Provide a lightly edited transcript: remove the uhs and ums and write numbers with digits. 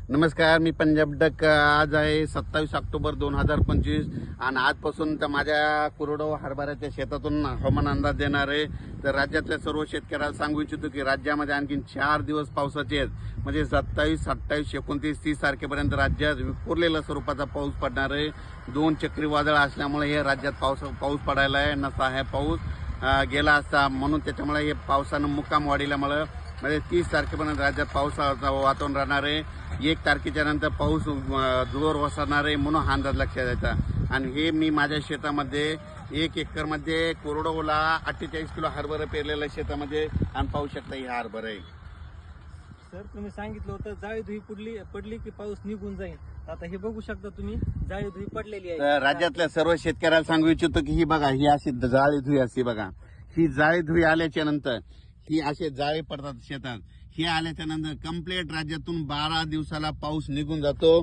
नमस्कार, मी पंजाब डक. आज आहे 27 ऑक्टोबर 2025 आणि आजपासून तर माझ्या कोरडवाहू हरभऱ्याच्या शेतातून हवामान अंदाज देणार आहे. तर राज्यातल्या सर्व शेतकऱ्याला सांगू इच्छितो की राज्यामध्ये आणखी 4 दिवस पावसाचे आहेत. म्हणजे 27, 28, 29, 30 तारखेपर्यंत राज्यात विखुरलेल्या स्वरूपाचा पाऊस पडणार आहे. 2 चक्रीवादळ असल्यामुळे हे राज्यात पाऊस पडायला आहे. नसा आहे पाऊस गेला असता, म्हणून त्याच्यामुळे हे पावसानं मुक्काम वाढल्यामुळे म्हणजे 30 तारखेपर्यंत राज्यात पावसाचं वातावरण राहणार आहे. 1 तारखेच्या नंतर पाऊस जोर ओसरणार आहे, म्हणून हा अंदाज लक्षात द्यायचा. आणि हे मी माझ्या शेतामध्ये 1 एकरमध्ये कोरडवाहूला 48 किलो हरभरा पेरलेल्या शेतामध्ये आणि पाहू शकता ही हरभरा आहे. सर, तुम्ही सांगितलं होतं जाळी धुई पडली की पाऊस निघून जाईल. आता हे बघू शकता तुम्ही, जाळी धुई पडलेली आहे. तर राज्यातल्या सर्व शेतकऱ्याला सांगू इच्छितो की ही बघा, ही अशी जाळी धुई असते बघा. ही जाळी धुई आल्याच्या नंतर ही असे जाळे पडतात शेतात. हे आल्याच्या नंतर कंप्लीट राज्यातून 12 दिवसाला पाऊस निघून जातो.